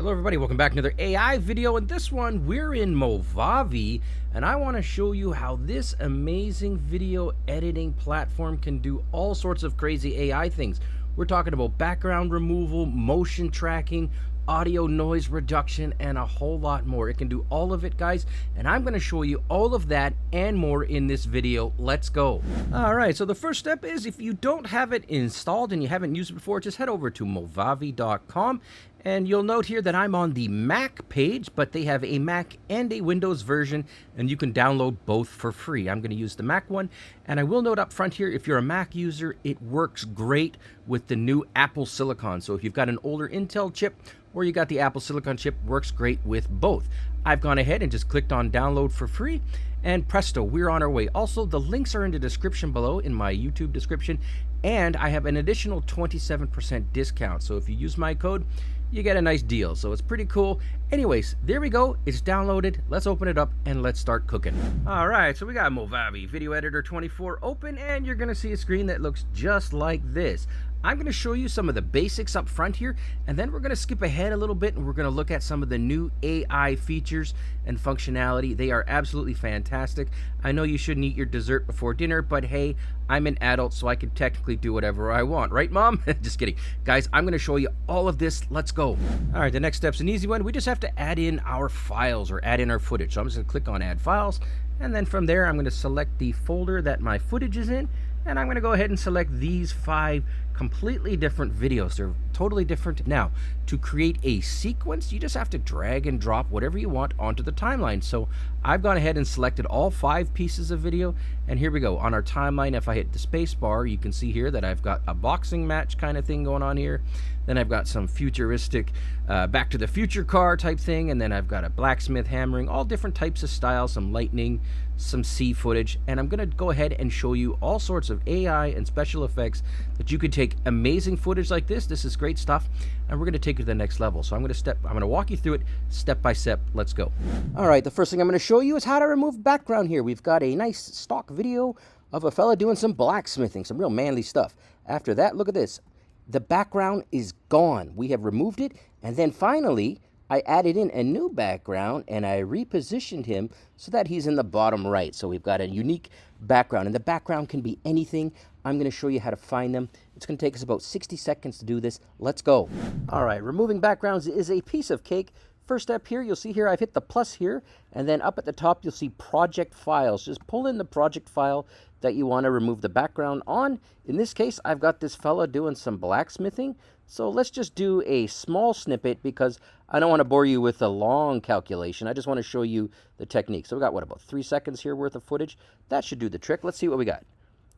Hello everybody, welcome back to another AI video. In this one, we're in MoVavi, and I want to show you how this amazing video editing platform can do all sorts of crazy AI things. We're talking about background removal, motion tracking, audio noise reduction, and a whole lot more. It can do all of it, guys, and I'm going to show you all of that and more in this video. Let's go. Alright, so the first step is, if you don't have it installed and you haven't used it before, just head over to movavi.com. And you'll note here that I'm on the Mac page, but they have a Mac and a Windows version, and you can download both for free. I'm going to use the Mac one, and I will note up front here, if you're a Mac user, it works great with the new Apple Silicon. So if you've got an older Intel chip or you got the Apple Silicon chip, works great with both. I've gone ahead and just clicked on download for free, and presto, we're on our way. Also, the links are in the description below in my YouTube description, and I have an additional 27% discount. So if you use my code, you get a nice deal, so it's pretty cool. Anyways, there we go. It's downloaded. Let's open it up and let's start cooking. All right, so we got MoVavi Video Editor 24 open, and you're going to see a screen that looks just like this. I'm going to show you some of the basics up front here, and then we're going to skip ahead a little bit and we're going to look at some of the new AI features and functionality. They are absolutely fantastic. I know you shouldn't eat your dessert before dinner, but hey, I'm an adult, so I can technically do whatever I want, right, Mom? Just kidding. Guys, I'm going to show you all of this. Let's go. All right, the next step's an easy one. We just have to add in our files or add in our footage. So I'm just going to click on Add Files, and then from there, I'm going to select the folder that my footage is in, and I'm going to go ahead and select these 5 completely different videos. They're totally different. Now, to create a sequence, you just have to drag and drop whatever you want onto the timeline. So I've gone ahead and selected all 5 pieces of video, and here we go. On our timeline, if I hit the space bar, you can see here that I've got a boxing match kind of thing going on here. Then I've got some futuristic Back to the Future car type thing, and then I've got a blacksmith hammering, all different types of styles, some lightning, some sea footage, and I'm going to go ahead and show you all sorts of AI and special effects that you could take amazing footage like this. This is great stuff, and we're going to take it to the next level. So I'm going to walk you through it step by step. Let's go. All right, the first thing I'm going to show you is how to remove background here. We've got a nice stock video of a fella doing some blacksmithing, some real manly stuff. After that, look at this. The background is gone. We have removed it, and then finally I added in a new background and I repositioned him so that he's in the bottom right. So we've got a unique background, and the background can be anything. I'm going to show you how to find them. It's going to take us about 60 seconds to do this. Let's go. All right, removing backgrounds is a piece of cake. First step here, you'll see here I've hit the plus here, and then up at the top you'll see project files. Just pull in the project file that you want to remove the background on. In this case, I've got this fella doing some blacksmithing. So let's just do a small snippet because I don't want to bore you with a long calculation. I just want to show you the technique. So we got, what, about 3 seconds here worth of footage? That should do the trick. Let's see what we got.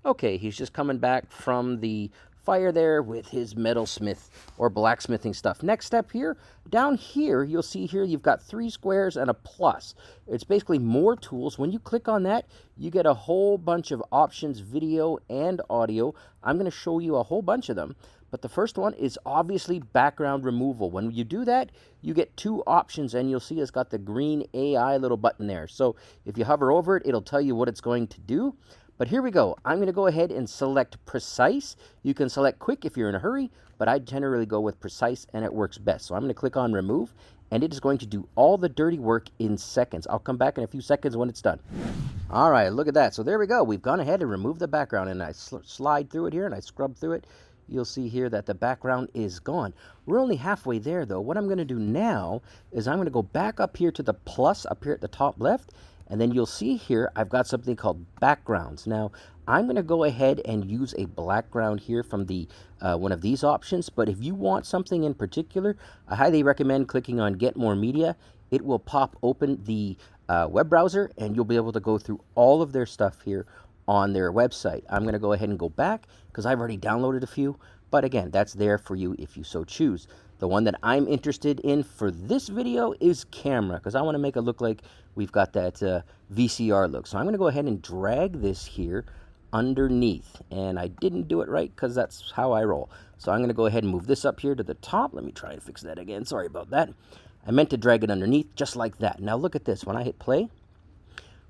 Okay, he's just coming back from the fire there with his metalsmith or blacksmithing stuff. Next step here, down here, you'll see here you've got 3 squares and a plus. It's basically more tools. When you click on that, you get a whole bunch of options, video and audio. I'm going to show you a whole bunch of them. But the first one is obviously background removal. When you do that, you get 2 options, and you'll see it's got the green AI little button there. So if you hover over it, it'll tell you what it's going to do. But here we go. I'm going to go ahead and select precise. You can select quick if you're in a hurry, but I generally go with precise, and it works best. So I'm going to click on remove, and it is going to do all the dirty work in seconds. I'll come back in a few seconds when it's done. All right, look at that. So there we go. We've gone ahead and removed the background, and I slide through it here, and I scrub through it. You'll see here that the background is gone. We're only halfway there, though. What I'm going to do now is I'm going to go back up here to the plus up here at the top left, and then you'll see here I've got something called backgrounds. Now, I'm going to go ahead and use a background here from the one of these options, but if you want something in particular, I highly recommend clicking on Get More Media. It will pop open the web browser, and you'll be able to go through all of their stuff here on their website. I'm going to go ahead and go back because I've already downloaded a few, but again, that's there for you if you so choose. The one that I'm interested in for this video is camera, because I want to make it look like we've got that VCR look. So I'm going to go ahead and drag this here underneath, and I didn't do it right because that's how I roll. So I'm going to go ahead and move this up here to the top. Let me try and fix that again. Sorry about that. I meant to drag it underneath just like that. Now look at this. When I hit play,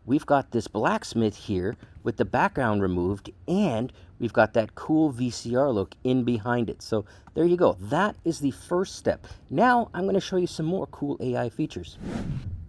we've got this blacksmith here with the background removed, and we've got that cool VCR look in behind it. So there you go. That is the first step. Now I'm going to show you some more cool AI features.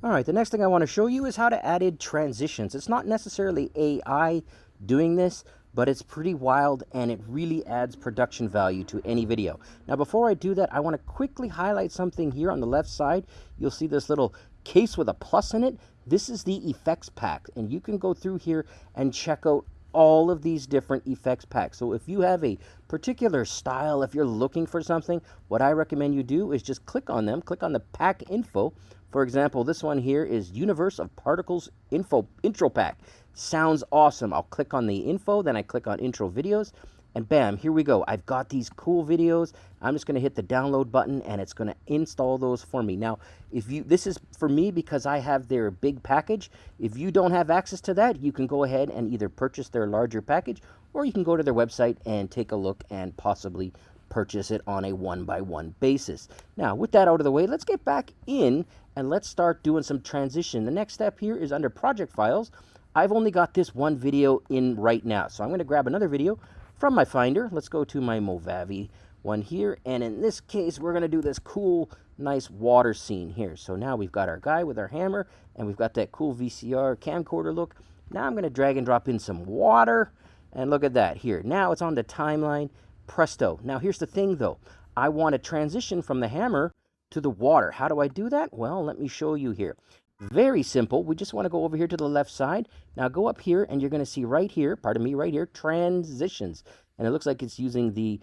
All right, the next thing I want to show you is how to add in transitions. It's not necessarily AI doing this, but it's pretty wild and it really adds production value to any video. Now, before I do that, I want to quickly highlight something here on the left side. You'll see this little case with a plus in it. This is the effects pack, and you can go through here and check out all of these different effects packs. So if you have a particular style, if you're looking for something, what I recommend you do is just click on them, click on the pack info. For example, this one here is Universe of Particles Intro Pack. Sounds awesome. I'll click on the info, then I click on intro videos, and bam, here we go. I've got these cool videos. I'm just going to hit the download button and it's going to install those for me. Now, this is for me because I have their big package. If you don't have access to that, you can go ahead and either purchase their larger package, or you can go to their website and take a look and possibly purchase it on a one-by-one basis. Now, with that out of the way, let's get back in and let's start doing some transition. The next step here is under project files. I've only got this one video in right now, so I'm going to grab another video from my Finder. Let's go to my MoVavi one here, and in this case, we're going to do this cool, nice water scene here. So now we've got our guy with our hammer, and we've got that cool VCR camcorder look. Now I'm going to drag and drop in some water, and look at that here. Now it's on the timeline. Presto. Now here's the thing though. I want to transition from the hammer to the water. How do I do that? Well, let me show you here. Very simple. We just want to go over here to the left side. Now go up here and you're going to see right here, pardon me, right here, transitions. And it looks like it's using the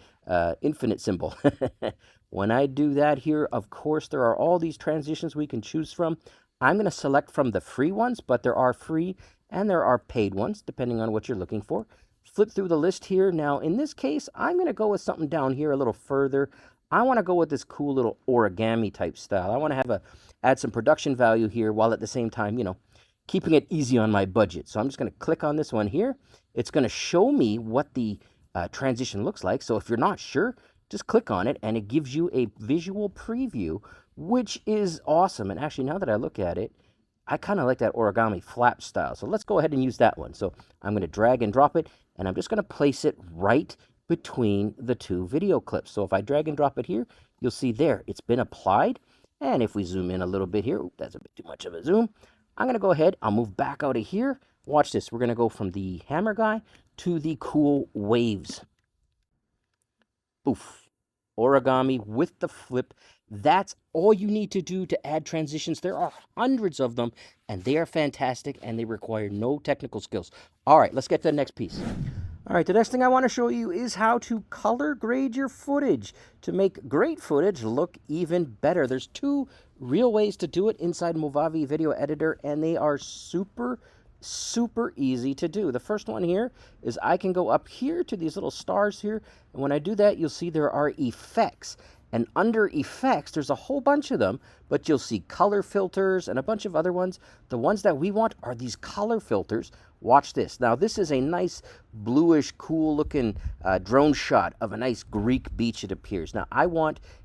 infinite symbol. When I do that here, of course, there are all these transitions we can choose from. I'm going to select from the free ones, but there are free and there are paid ones, depending on what you're looking for. Flip through the list here. Now, in this case, I'm going to go with something down here a little further. I want to go with this cool little origami type style. I want to add some production value here while at the same time, keeping it easy on my budget. So I'm just going to click on this one here. It's going to show me what the transition looks like. So if you're not sure, just click on it and it gives you a visual preview, which is awesome. And actually, now that I look at it, I kind of like that origami flap style. So let's go ahead and use that one. So I'm going to drag and drop it, and I'm just going to place it right between the two video clips. So if I drag and drop it here, you'll see there, it's been applied. And if we zoom in a little bit here, that's a bit too much of a zoom. I'm going to go ahead, I'll move back out of here. Watch this. We're going to go from the hammer guy to the cool waves. Poof. Origami with the flip. That's all you need to do to add transitions. There are hundreds of them, and they are fantastic, and they require no technical skills. All right, let's get to the next piece. All right, the next thing I want to show you is how to color grade your footage to make great footage look even better. There's two real ways to do it inside MoVavi Video Editor, and they are super easy to do. The first one here is I can go up here to these little stars here, and when I do that, you'll see there are effects. And under effects, there's a whole bunch of them, but you'll see color filters and a bunch of other ones. The ones that we want are these color filters. Watch this. Now, this is a nice bluish, cool looking drone shot of a nice Greek beach, it appears. Now,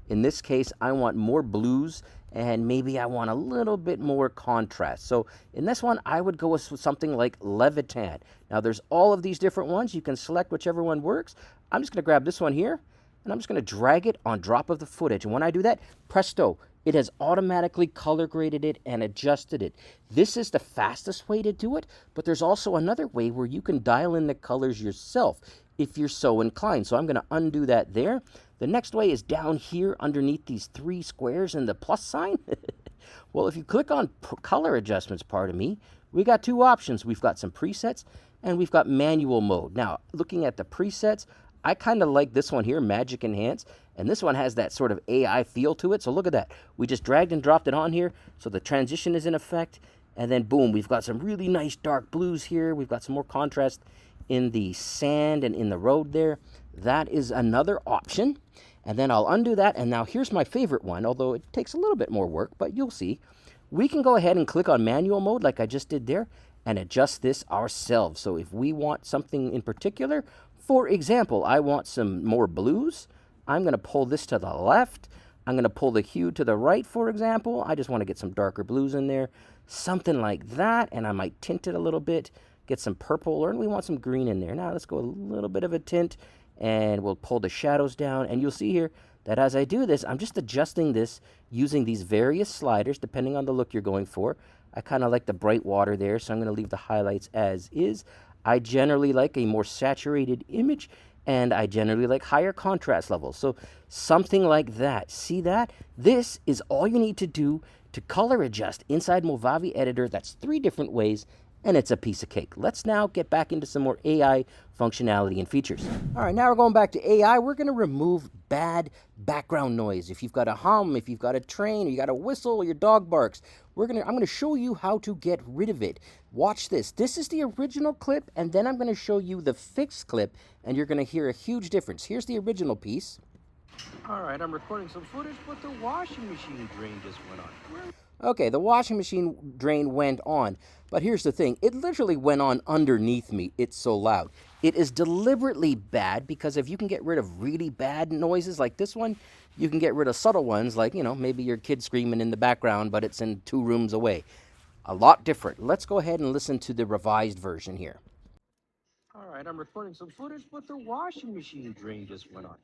in this case, I want more blues, and maybe I want a little bit more contrast. So in this one, I would go with something like Levitan. Now, there's all of these different ones. You can select whichever one works. I'm just going to grab this one here, and I'm just going to drag it on drop of the footage. And when I do that, presto, it has automatically color graded it and adjusted it. This is the fastest way to do it, but there's also another way where you can dial in the colors yourself if you're so inclined. So I'm going to undo that there. The next way is down here underneath these three squares and the plus sign. Well, if you click on color adjustments, pardon me, we got two options. We've got some presets and we've got manual mode. Now, looking at the presets, I kind of like this one here, Magic Enhance, and this one has that sort of AI feel to it. So look at that. We just dragged and dropped it on here, so the transition is in effect, and then boom, we've got some really nice dark blues here. We've got some more contrast in the sand and in the road there. That is another option, and then I'll undo that, and now here's my favorite one, although it takes a little bit more work, but you'll see. We can go ahead and click on manual mode like I just did there and adjust this ourselves. So if we want something in particular, for example, I want some more blues. I'm going to pull this to the left. I'm going to pull the hue to the right, for example. I just want to get some darker blues in there. Something like that, and I might tint it a little bit get some purple, or we want some green in there. Now let's go a little bit of a tint, and we'll pull the shadows down. And you'll see here that as I do this, I'm just adjusting this using these various sliders depending on the look you're going for. I kind of like the bright water there, so I'm going to leave the highlights as is. I generally like a more saturated image, and I generally like higher contrast levels. So something like that. See that? This is all you need to do to color adjust inside MoVavi Editor. That's 3 different ways, and it's a piece of cake. Let's now get back into some more AI functionality and features. All right, now we're going back to AI. We're going to remove bad background noise. If you've got a hum, if you've got a train, or you got a whistle, or your dog barks, I'm going to show you how to get rid of it. Watch this. This is the original clip, and then I'm going to show you the fixed clip, and you're going to hear a huge difference. Here's the original piece. All right, I'm recording some footage, but the washing machine drain just went on. Okay, the washing machine drain went on, but here's the thing. It literally went on underneath me. It's so loud. It is deliberately bad because if you can get rid of really bad noises like this one, you can get rid of subtle ones like, maybe your kid screaming in the background, but it's in 2 rooms away. A lot different. Let's go ahead and listen to the revised version here. All right, I'm recording some footage, but the washing machine drain just went on.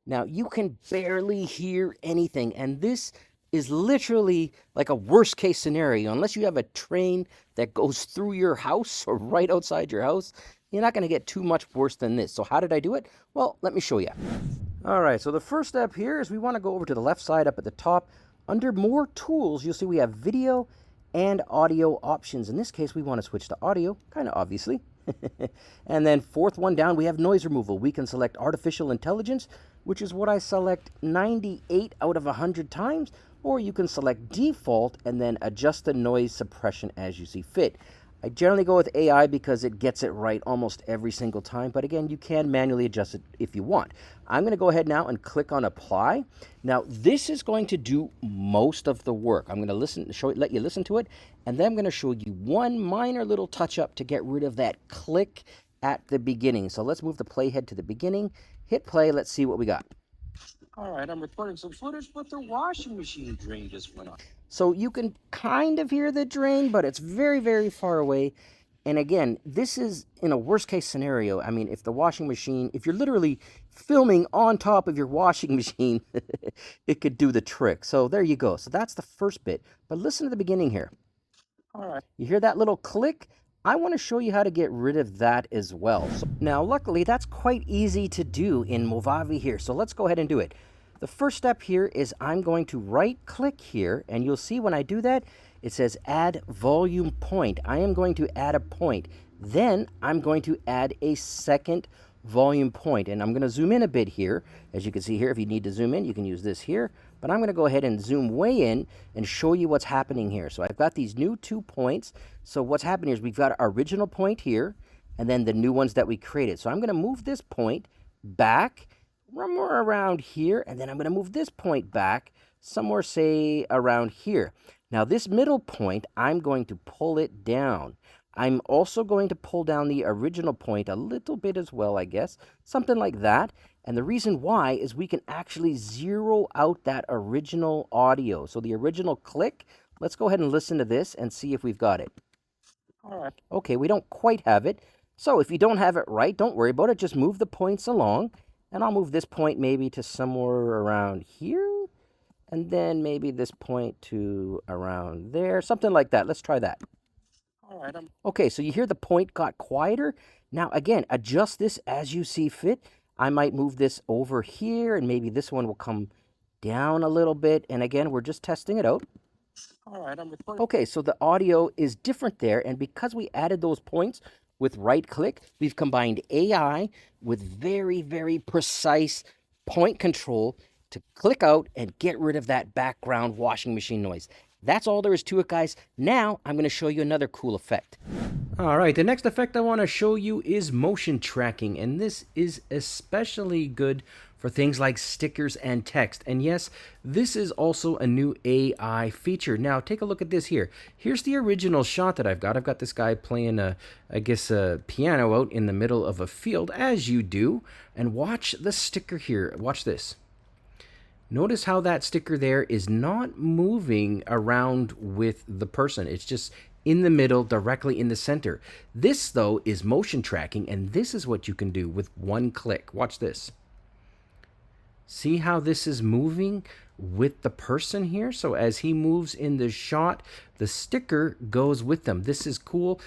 Now, you can barely hear anything, and this is literally like a worst case scenario. Unless you have a train that goes through your house or right outside your house, you're not going to get too much worse than this. So how did I do it? Well, let me show you. All right, so the first step here is we want to go over to the left side up at the top. Under more tools, you'll see we have video and audio options. In this case, we want to switch to audio, kind of obviously. And then 4th one down, we have noise removal. We can select artificial intelligence, which is what I select 98 out of 100 times, or you can select default and then adjust the noise suppression as you see fit. I generally go with AI because it gets it right almost every single time, but again, you can manually adjust it if you want. I'm going to go ahead now and click on apply. Now, this is going to do most of the work. I'm going to let you listen to it, and then I'm going to show you one minor little touch up to get rid of that click at the beginning. So let's move the playhead to the beginning, hit play, let's see what we got. All right, I'm recording some footage, but the washing machine drain just went on. So you can kind of hear the drain, but it's very, very far away. And again, this is in a worst case scenario. I mean, if you're literally filming on top of your washing machine, it could do the trick. So there you go. So that's the first bit. But listen to the beginning here. All right. You hear that little click? I want to show you how to get rid of that as well. So now, luckily, that's quite easy to do in MoVavi here. So let's go ahead and do it. The first step here is I'm going to right-click here, and you'll see when I do that, it says Add Volume Point. I am going to add a point. Then I'm going to add a second volume point, and I'm going to zoom in a bit here. As you can see here, if you need to zoom in, you can use this here. But I'm going to go ahead and zoom way in and show you what's happening here. So I've got these new 2 points. So what's happening is we've got our original point here, and then the new ones that we created. So I'm going to move this point back somewhere around here, and then I'm going to move this point back somewhere, say, around here. Now, this middle point, I'm going to pull it down. I'm also going to pull down the original point a little bit as well, I guess, something like that. And the reason why is we can actually zero out that original audio. So the original click, let's go ahead and listen to this and see if we've got it. All right. Okay, we don't quite have it. So if you don't have it right, don't worry about it. Just move the points along. And I'll move this point maybe to somewhere around here. And then maybe this point to around there. Something like that. Let's try that. All right. Okay, so you hear the point got quieter. Now, again, adjust this as you see fit. I might move this over here, and maybe this one will come down a little bit. And again, we're just testing it out. All right, I'm recording. Okay, so the audio is different there. And because we added those points with right-click, we've combined AI with very, very precise point control to click out and get rid of that background washing machine noise. That's all there is to it, guys. Now, I'm going to show you another cool effect. All right, the next effect I want to show you is motion tracking, and this is especially good for things like stickers and text. And yes, this is also a new AI feature. Now, take a look at this here. Here's the original shot that I've got. I've got this guy playing, a piano out in the middle of a field, as you do. And watch the sticker here. Watch this. Notice how that sticker there is not moving around with the person. It's just in the middle, directly in the center. This, though, is motion tracking, and this is what you can do with one click. Watch this. See how this is moving with the person here? So as he moves in the shot, the sticker goes with them. This is cool.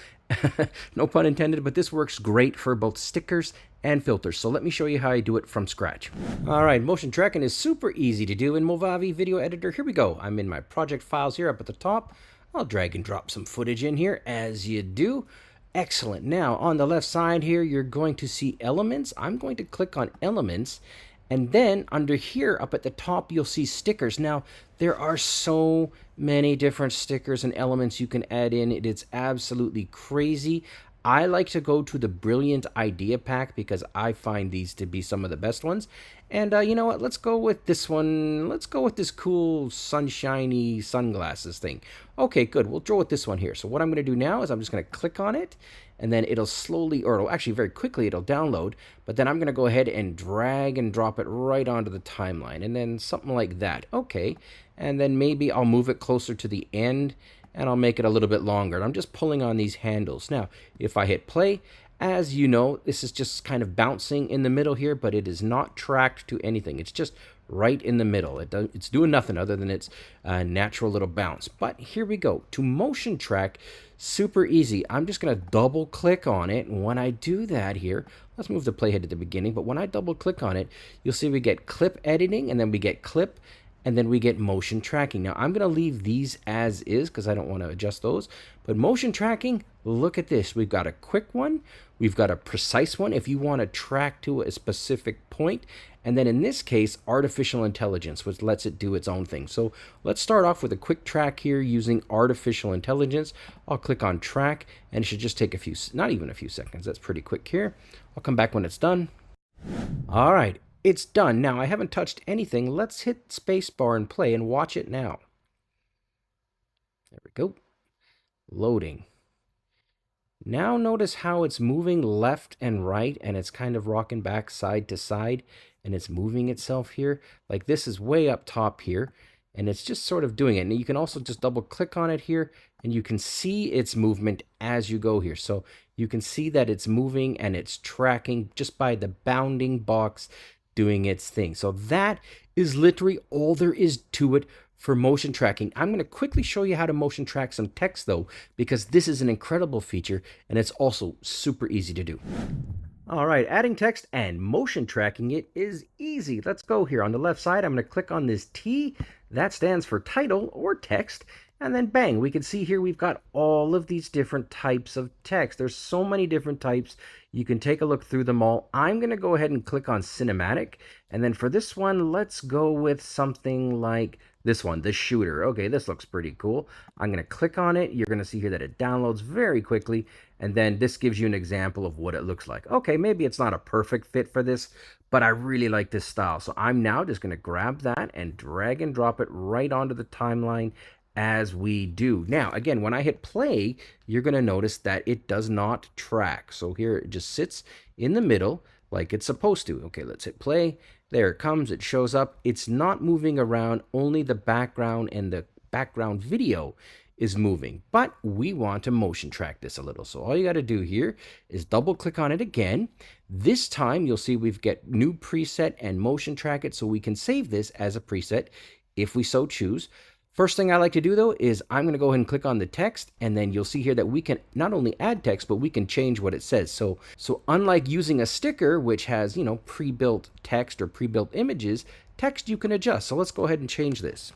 No pun intended, but this works great for both stickers and filters. So let me show you how I do it from scratch. All right, motion tracking is super easy to do in MoVavi Video Editor. Here we go. I'm in my project files here up at the top. I'll drag and drop some footage in here as you do. Excellent. Now on the left side here, you're going to see elements. I'm going to click on elements. And then under here up at the top, you'll see stickers. Now, there are so many different stickers and elements you can add in. It's absolutely crazy. I like to go to the Brilliant Idea Pack because I find these to be some of the best ones. And you know what? Let's go with this one. Let's go with this cool sunshiny sunglasses thing. Okay, good. We'll go with this one here. So what I'm going to do now is I'm just going to click on it. And then it'll slowly, or it'll actually very quickly, it'll download. But then I'm going to go ahead and drag and drop it right onto the timeline. And then something like that. Okay. And then maybe I'll move it closer to the end. And I'll make it a little bit longer. And I'm just pulling on these handles. Now, if I hit play, as you know, this is just kind of bouncing in the middle here, but it is not tracked to anything. It's just right in the middle. It's doing nothing other than its natural little bounce. But here we go. To motion track, super easy. I'm just going to double click on it. And when I do that here, let's move the playhead to the beginning. But when I double click on it, you'll see we get clip editing, and then we get clip, and then we get motion tracking. Now, I'm going to leave these as is because I don't want to adjust those. But motion tracking, look at this. We've got a quick one. We've got a precise one if you want to track to a specific point. And then in this case, artificial intelligence, which lets it do its own thing. So let's start off with a quick track here using artificial intelligence. I'll click on track, and it should just take a few, not even a few seconds. That's pretty quick here. I'll come back when it's done. All right. It's done. Now, I haven't touched anything. Let's hit spacebar and play and watch it now. There we go. Loading. Now notice how it's moving left and right, and it's kind of rocking back side to side, and it's moving itself here. Like this is way up top here, and it's just sort of doing it. And you can also just double click on it here, and you can see its movement as you go here. So you can see that it's moving and it's tracking just by the bounding box doing its thing. So that is literally all there is to it for motion tracking. I'm going to quickly show you how to motion track some text though, because this is an incredible feature and it's also super easy to do. All right, adding text and motion tracking it is easy. Let's go here. On the left side, I'm going to click on this T. That stands for title or text. And then bang, we can see here we've got all of these different types of text. There's so many different types. You can take a look through them all. I'm going to go ahead and click on cinematic. And then for this one, let's go with something like this one, the shooter. Okay, this looks pretty cool. I'm going to click on it. You're going to see here that it downloads very quickly. And then this gives you an example of what it looks like. Okay, maybe it's not a perfect fit for this, but I really like this style. So I'm now just going to grab that and drag and drop it right onto the timeline as we do. Now, again, when I hit play, you're going to notice that it does not track. So here it just sits in the middle like it's supposed to. Okay, let's hit play. There it comes. It shows up. It's not moving around. Only the background and the background video is moving. But we want to motion track this a little. So all you got to do here is double click on it again. This time you'll see we've got new preset and motion track it, so we can save this as a preset if we so choose. First thing I like to do though is I'm going to go ahead and click on the text, and then you'll see here that we can not only add text, but we can change what it says. So unlike using a sticker, which has, you know, pre-built text or pre-built images, text you can adjust. So let's go ahead and change this.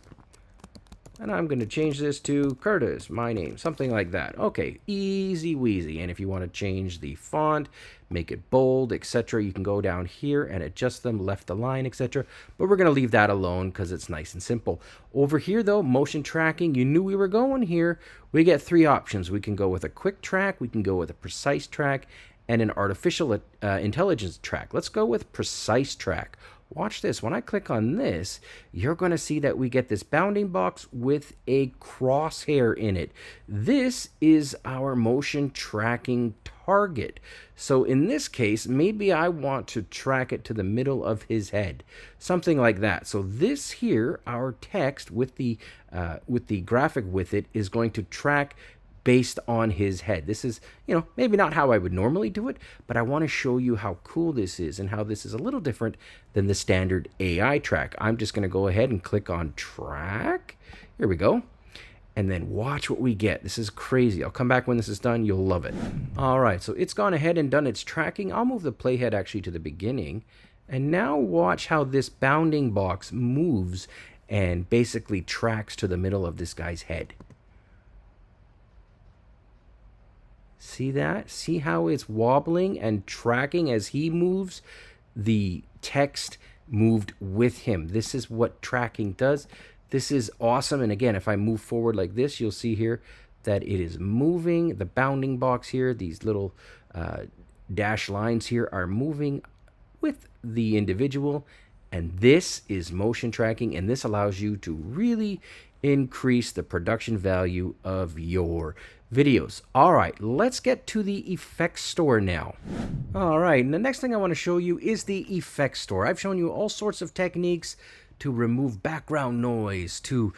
And I'm going to change this to Curtis, my name, something like that. Okay, easy wheezy. And if you want to change the font, make it bold, etc., you can go down here and adjust them, left align, etc. But we're going to leave that alone because it's nice and simple. Over here, though, motion tracking, you knew we were going here. We get three options. We can go with a quick track, we can go with a precise track, and an artificial intelligence track. Let's go with precise track. Watch this. When I click on this, you're going to see that we get this bounding box with a crosshair in it. This is our motion tracking target. So in this case, maybe I want to track it to the middle of his head, something like that. So this here, our text with the graphic with it, is going to track based on his head. This is, maybe not how I would normally do it, but I want to show you how cool this is and how this is a little different than the standard AI track. I'm just going to go ahead and click on track. Here we go. And then watch what we get. This is crazy. I'll come back when this is done. You'll love it. All right, so it's gone ahead and done its tracking. I'll move the playhead actually to the beginning. And now watch how this bounding box moves and basically tracks to the middle of this guy's head. See that? See how it's wobbling and tracking as he moves? The text moved with him. This is what tracking does. This is awesome. And again, if I move forward like this, you'll see here that it is moving. The bounding box here, these little dash lines here are moving with the individual. And this is motion tracking, and this allows you to really increase the production value of your videos. All right, let's get to the effects store now. All right, and the next thing I want to show you is the effects store. I've shown you all sorts of techniques to remove background noise, to,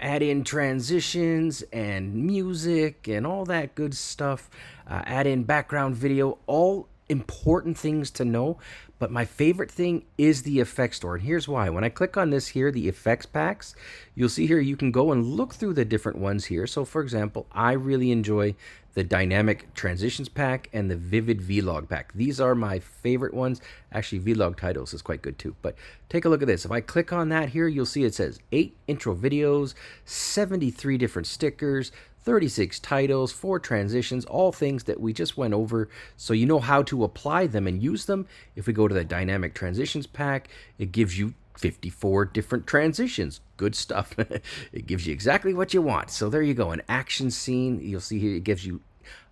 add in transitions and music and all that good stuff, add in background video, all important things to know. But my favorite thing is the effects store, and here's why. When I click on this here, the effects packs, you'll see here you can go and look through the different ones here. So for example, I really enjoy the dynamic transitions pack and the vivid vlog pack. These are my favorite ones. Actually, vlog titles is quite good too. But take a look at this. If I click on that here, you'll see it says 8 intro videos, 73 different stickers, 36 titles, 4 transitions, all things that we just went over, so you know how to apply them and use them. If we go to the dynamic transitions pack, it gives you 54 different transitions. Good stuff. It gives you exactly what you want. So there you go, an action scene. You'll see here it gives you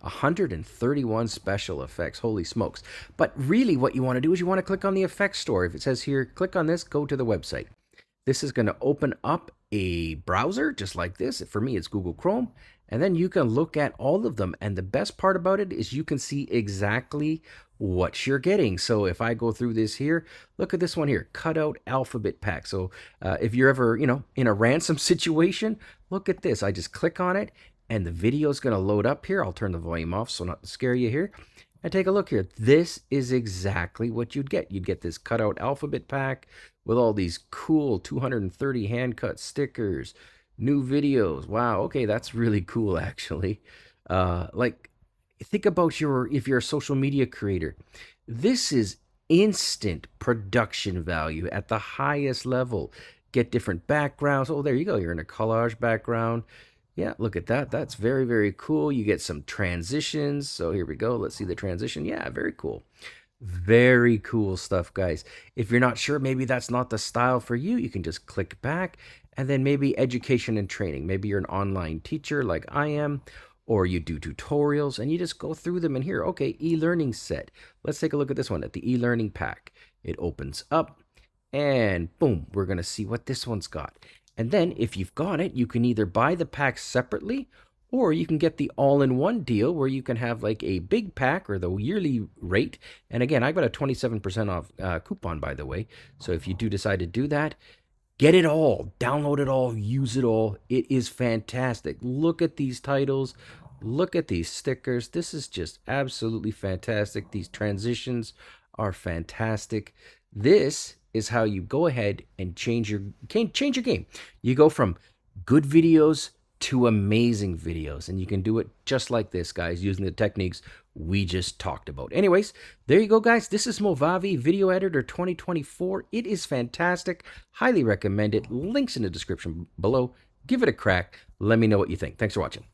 131 special effects. Holy smokes. But really what you want to do is you want to click on the effects store. If it says here, click on this, go to the website. This is going to open up a browser just like this. For me, it's Google Chrome. And then you can look at all of them. And the best part about it is you can see exactly what you're getting. So if I go through this here, look at this one here, cutout alphabet pack. So if you're ever, in a ransom situation, look at this. I just click on it and the video is going to load up here. I'll turn the volume off so not to scare you here. And take a look here. This is exactly what you'd get. You'd get this cutout alphabet pack with all these cool 230 hand cut stickers, new videos. Wow, okay, that's really cool actually. Like, think about if you're a social media creator. This is instant production value at the highest level. Get different backgrounds. Oh, there you go. You're in a collage background. Yeah, look at that. That's very, very cool. You get some transitions. So here we go. Let's see the transition. Yeah, very cool. Very cool stuff, guys. If you're not sure, maybe that's not the style for you, you can just click back. And then maybe education and training. Maybe you're an online teacher like I am, or you do tutorials and you just go through them. And here, okay, e-learning set. Let's take a look at this one, at the e-learning pack. It opens up and boom, we're going to see what this one's got. And then if you've got it, you can either buy the pack separately, or you can get the all-in-one deal where you can have like a big pack or the yearly rate. And again, I've got a 27% off coupon, by the way. So if you do decide to do that, get it all, download it all, use it all. It is fantastic. Look at these titles. Look at these stickers. This is just absolutely fantastic. These transitions are fantastic. This is how you go ahead and change your game. You go from good videos to amazing videos, and you can do it just like this, guys, using the techniques we just talked about. Anyways, there you go, guys. This is MoVavi Video Editor 2024. It is fantastic. Highly recommend it. Links in the description below. Give it a crack. Let me know what you think. Thanks for watching.